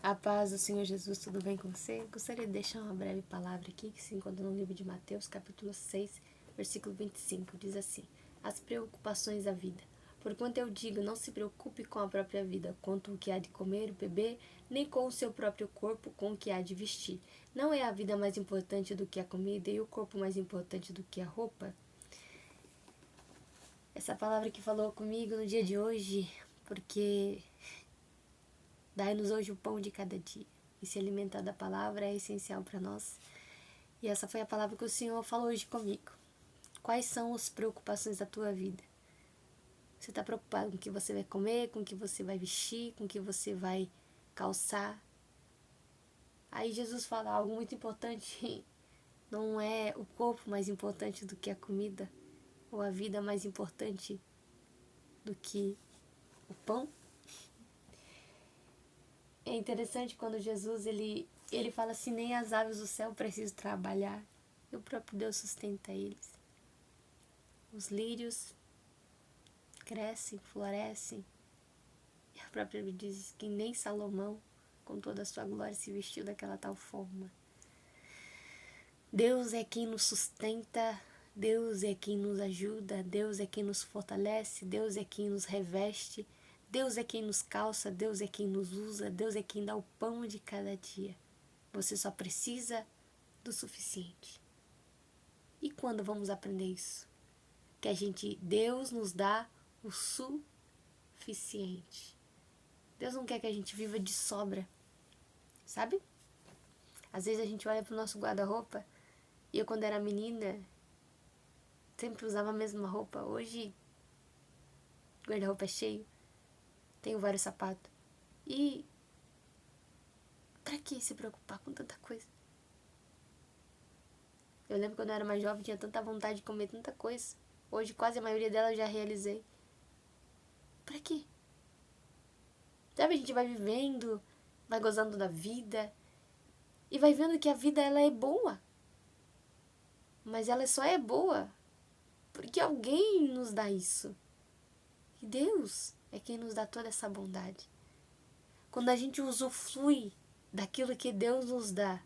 A paz do Senhor Jesus, tudo bem com você? Gostaria de deixar uma breve palavra aqui, que se encontra no livro de Mateus, capítulo 6, versículo 25, diz assim: As preocupações da vida. Porquanto eu digo, não se preocupe com a própria vida, quanto o que há de comer, beber, nem com o seu próprio corpo, com o que há de vestir. Não é a vida mais importante do que a comida e o corpo mais importante do que a roupa? Essa palavra que falou comigo no dia de hoje, porque dai-nos hoje o pão de cada dia. E se alimentar da palavra é essencial para nós. E essa foi a palavra que o Senhor falou hoje comigo. Quais são as preocupações da tua vida? Você está preocupado com o que você vai comer, com o que você vai vestir, com o que você vai calçar? Aí Jesus fala algo muito importante. Não é o corpo mais importante do que a comida, ou a vida mais importante do que o pão? É interessante quando Jesus ele fala assim, nem as aves do céu precisam trabalhar, e o próprio Deus sustenta eles. Os lírios crescem, florescem, e a própria Bíblia diz que nem Salomão, com toda a sua glória, se vestiu daquela tal forma. Deus é quem nos sustenta, Deus é quem nos ajuda, Deus é quem nos fortalece, Deus é quem nos reveste, Deus é quem nos calça, Deus é quem nos usa, Deus é quem dá o pão de cada dia. Você só precisa do suficiente. E quando vamos aprender isso? Que Deus nos dá o suficiente. Deus não quer que a gente viva de sobra, sabe? Às vezes a gente olha pro nosso guarda-roupa, e eu quando era menina, sempre usava a mesma roupa. Hoje, o guarda-roupa é cheio, tenho vários sapatos. E pra que se preocupar com tanta coisa? Eu lembro quando eu era mais jovem, tinha tanta vontade de comer tanta coisa. Hoje quase a maioria delas eu já realizei. Pra quê? Sabe, a gente vai vivendo, vai gozando da vida e vai vendo que a vida ela é boa. Mas ela só é boa porque alguém nos dá isso. E Deus é quem nos dá toda essa bondade. Quando a gente usufrui daquilo que Deus nos dá,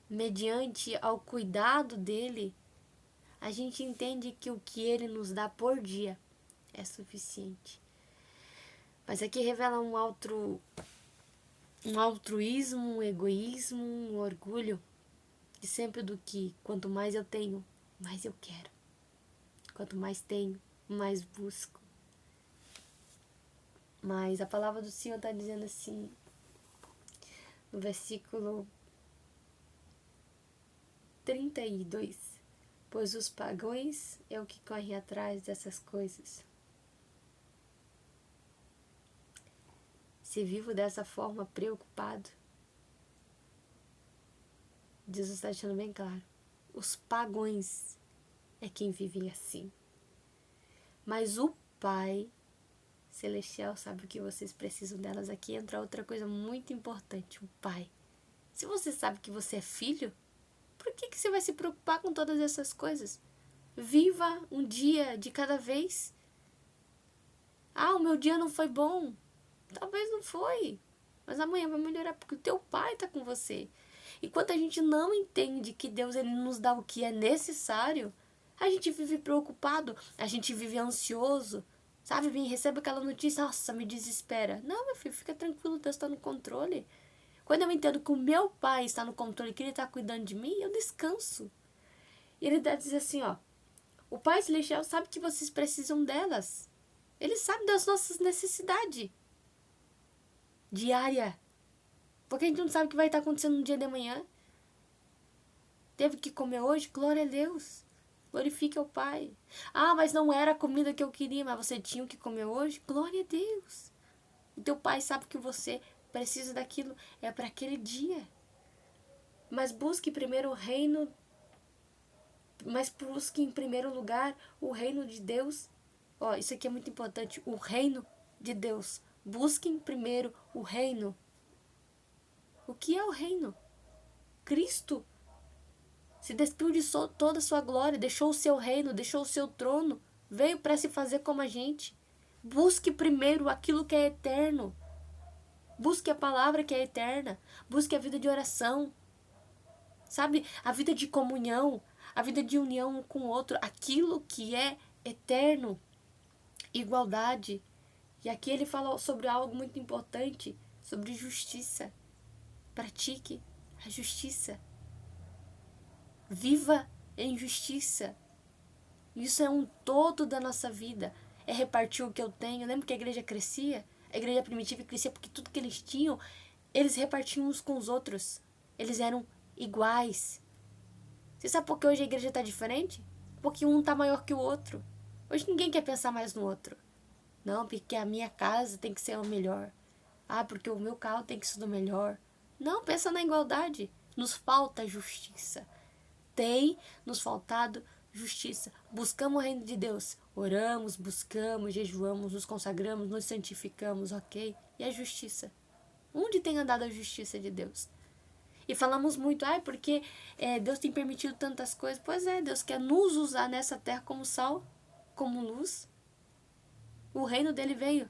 mediante ao cuidado dele, a gente entende que o que ele nos dá por dia é suficiente. Mas aqui revela um altruísmo, um egoísmo, um orgulho, de sempre do que quanto mais eu tenho, mais eu quero. Quanto mais tenho, mais busco. Mas a palavra do Senhor está dizendo assim, no versículo 32, pois os pagãos é o que corre atrás dessas coisas. Se vivo dessa forma, preocupado, Jesus está deixando bem claro, os pagãos é quem vivem assim. Mas o Pai Celestial sabe o que vocês precisam delas. Aqui entra outra coisa muito importante, o Pai. Se você sabe que você é filho, por que você vai se preocupar com todas essas coisas? Viva um dia de cada vez. Ah, o meu dia não foi bom. Talvez não foi, mas amanhã vai melhorar porque o teu Pai está com você. Enquanto a gente não entende que Deus ele nos dá o que é necessário, a gente vive preocupado, a gente vive ansioso, sabe? Recebe aquela notícia, nossa, me desespera. Não, meu filho, fica tranquilo, Deus está no controle. Quando eu entendo que o meu Pai está no controle, que Ele está cuidando de mim, eu descanso. E Ele deve dizer assim, ó, o Pai Celestial sabe que vocês precisam delas. Ele sabe das nossas necessidades diária. Porque a gente não sabe o que vai estar acontecendo no dia de amanhã. Teve que comer hoje? Glória a Deus. Glorifique ao Pai. Ah, mas não era a comida que eu queria, mas você tinha o que comer hoje? Glória a Deus. O teu Pai sabe que você precisa daquilo. É para aquele dia. Mas busque primeiro o reino. Mas busque em primeiro lugar o reino de Deus. Ó, isso aqui é muito importante. O reino de Deus. Busquem primeiro o reino. O que é o reino? Cristo se despiu de toda a sua glória, deixou o seu reino, deixou o seu trono, veio para se fazer como a gente. Busque primeiro aquilo que é eterno. Busque a palavra que é eterna. Busque a vida de oração. Sabe? A vida de comunhão. A vida de união um com o outro. Aquilo que é eterno. Igualdade. E aqui ele fala sobre algo muito importante. Sobre justiça. Pratique a justiça. Viva em justiça. Isso é um todo da nossa vida. É repartir o que eu tenho. Lembra que a igreja crescia? A igreja primitiva crescia porque tudo que eles tinham, eles repartiam uns com os outros. Eles eram iguais. Você sabe por que hoje a igreja está diferente? Porque um está maior que o outro. Hoje ninguém quer pensar mais no outro. Não, porque a minha casa tem que ser o melhor. Ah, porque o meu carro tem que ser o melhor. Não, pensa na igualdade. Nos falta justiça. Tem nos faltado justiça. Buscamos o reino de Deus. Oramos, buscamos, jejuamos, nos consagramos, nos santificamos, ok? E a justiça? Onde tem andado a justiça de Deus? E falamos muito, porque Deus tem permitido tantas coisas. Pois é, Deus quer nos usar nessa terra como sal, como luz. O reino dele veio.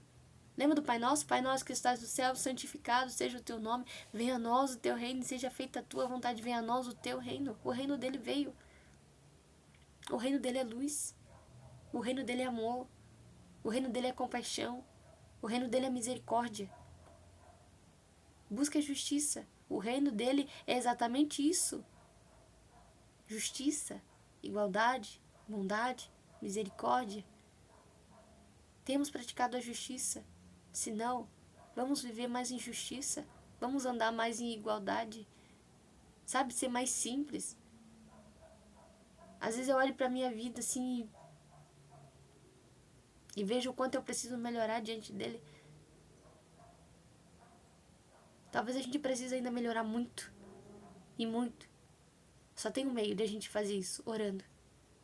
Lembra do Pai Nosso? Pai Nosso que estás no céu, santificado seja o teu nome. Venha a nós o teu reino, seja feita a tua vontade. Venha a nós o teu reino. O reino dele veio. O reino dele é luz. O reino dele é amor. O reino dele é compaixão. O reino dele é misericórdia. Busca a justiça. O reino dele é exatamente isso. Justiça, igualdade, bondade, misericórdia. Temos praticado a justiça. Se não, vamos viver mais em justiça. Vamos andar mais em igualdade. Sabe, ser mais simples. Às vezes eu olho para a minha vida assim e vejo o quanto eu preciso melhorar diante dele. Talvez a gente precise ainda melhorar muito. E muito. Só tem um meio de a gente fazer isso, orando.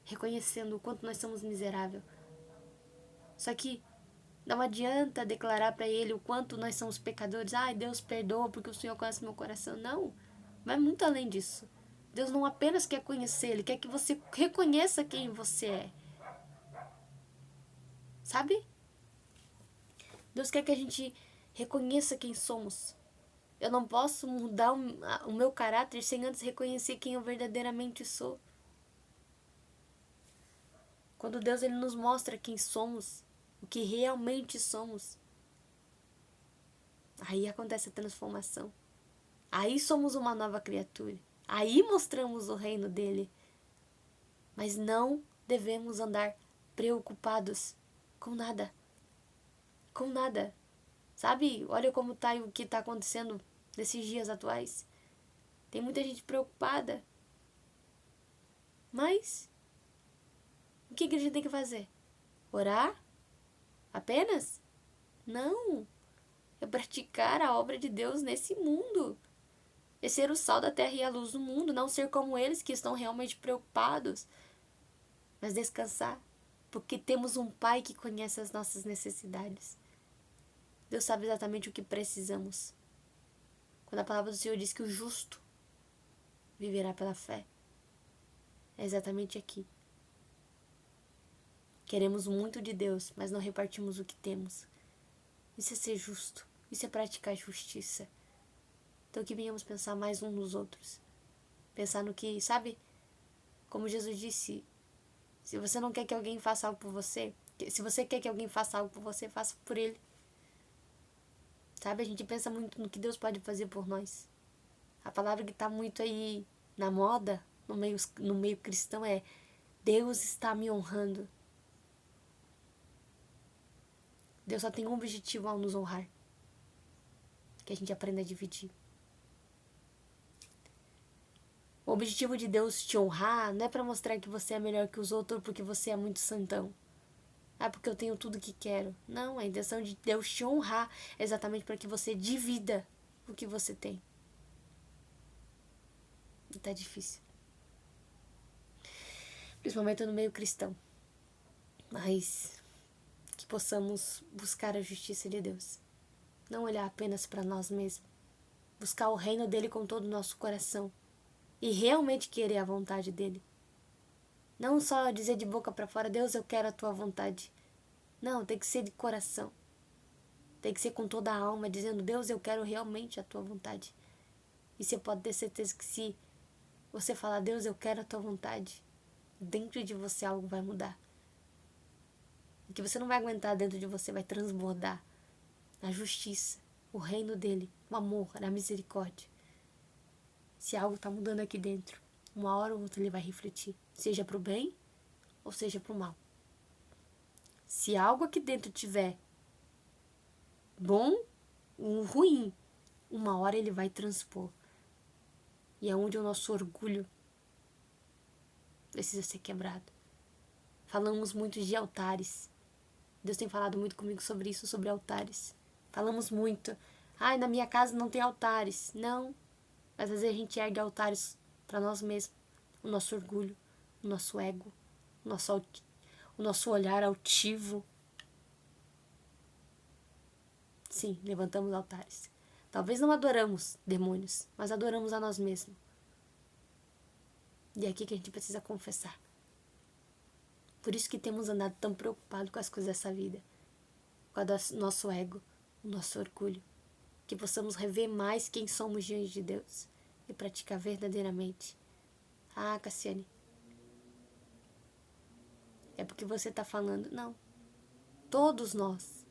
Reconhecendo o quanto nós somos miseráveis. Só que não adianta declarar para ele o quanto nós somos pecadores. Ai, Deus perdoa porque o Senhor conhece meu coração. Não. Vai muito além disso. Deus não apenas quer conhecer, Ele quer que você reconheça quem você é. Sabe? Deus quer que a gente reconheça quem somos. Eu não posso mudar o meu caráter sem antes reconhecer quem eu verdadeiramente sou. Quando Deus ele nos mostra quem somos, o que realmente somos, aí acontece a transformação. Aí somos uma nova criatura. Aí mostramos o reino dele. Mas não devemos andar preocupados com nada. Com nada. Sabe? Olha como está o que está acontecendo nesses dias atuais. Tem muita gente preocupada. Mas o que a gente tem que fazer? Orar? Apenas? Não. É praticar a obra de Deus nesse mundo. É ser o sal da terra e a luz do mundo. Não ser como eles que estão realmente preocupados. Mas descansar. Porque temos um Pai que conhece as nossas necessidades. Deus sabe exatamente o que precisamos. Quando a palavra do Senhor diz que o justo viverá pela fé. É exatamente aqui. Queremos muito de Deus, mas não repartimos o que temos. Isso é ser justo. Isso é praticar justiça. Então que venhamos pensar mais uns nos outros. Pensar no que, sabe? Como Jesus disse, se você não quer que alguém faça algo por você, se você quer que alguém faça algo por você, faça por ele. Sabe? A gente pensa muito no que Deus pode fazer por nós. A palavra que está muito aí na moda, no meio cristão, é Deus está me honrando. Deus só tem um objetivo ao nos honrar. Que a gente aprenda a dividir. O objetivo de Deus te honrar não é para mostrar que você é melhor que os outros porque você é muito santão. Porque eu tenho tudo que quero. Não, a intenção de Deus te honrar é exatamente para que você divida o que você tem. E tá difícil. Principalmente no meio cristão. Mas que possamos buscar a justiça de Deus. Não olhar apenas para nós mesmos. Buscar o reino dele com todo o nosso coração. E realmente querer a vontade dele. Não só dizer de boca para fora, Deus, eu quero a tua vontade. Não, tem que ser de coração. Tem que ser com toda a alma, dizendo: Deus, eu quero realmente a tua vontade. E você pode ter certeza que se você falar: Deus, eu quero a tua vontade, dentro de você algo vai mudar. O que você não vai aguentar dentro de você vai transbordar a justiça, o reino dele, o amor, a misericórdia. Se algo está mudando aqui dentro, uma hora ou outra ele vai refletir, seja para o bem ou seja para o mal. Se algo aqui dentro tiver bom ou ruim, uma hora ele vai transpor. E é onde o nosso orgulho precisa ser quebrado. Falamos muito de altares. Deus tem falado muito comigo sobre isso, sobre altares. Falamos muito. Ai, na minha casa não tem altares. Não. Às vezes a gente ergue altares para nós mesmos. O nosso orgulho, o nosso ego, o nosso olhar altivo. Sim, levantamos altares. Talvez não adoramos demônios, mas adoramos a nós mesmos. E é aqui que a gente precisa confessar. Por isso que temos andado tão preocupados com as coisas dessa vida. Com o nosso ego, o nosso orgulho. Que possamos rever mais quem somos diante de Deus e praticar verdadeiramente. Ah, Cassiane, é porque você está falando. Não. Todos nós.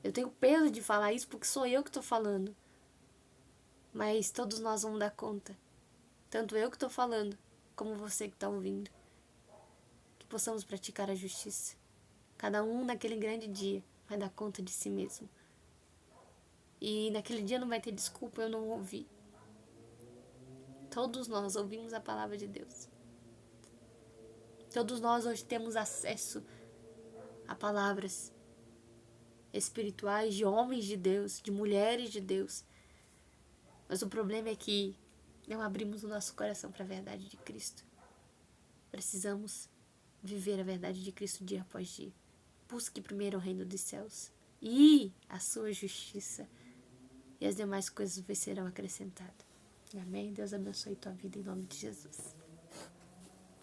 Eu tenho peso de falar isso porque sou eu que estou falando. Mas todos nós vamos dar conta. Tanto eu que estou falando, como você que está ouvindo. Que possamos praticar a justiça. Cada um naquele grande dia vai dar conta de si mesmo. E naquele dia não vai ter desculpa, eu não ouvi. Todos nós ouvimos a palavra de Deus. Todos nós hoje temos acesso a palavras espirituais de homens de Deus, de mulheres de Deus. Mas o problema é que não abrimos o nosso coração para a verdade de Cristo. Precisamos viver a verdade de Cristo dia após dia. Busque primeiro o reino dos céus e a sua justiça, e as demais coisas vos serão acrescentadas. Amém? Deus abençoe tua vida em nome de Jesus.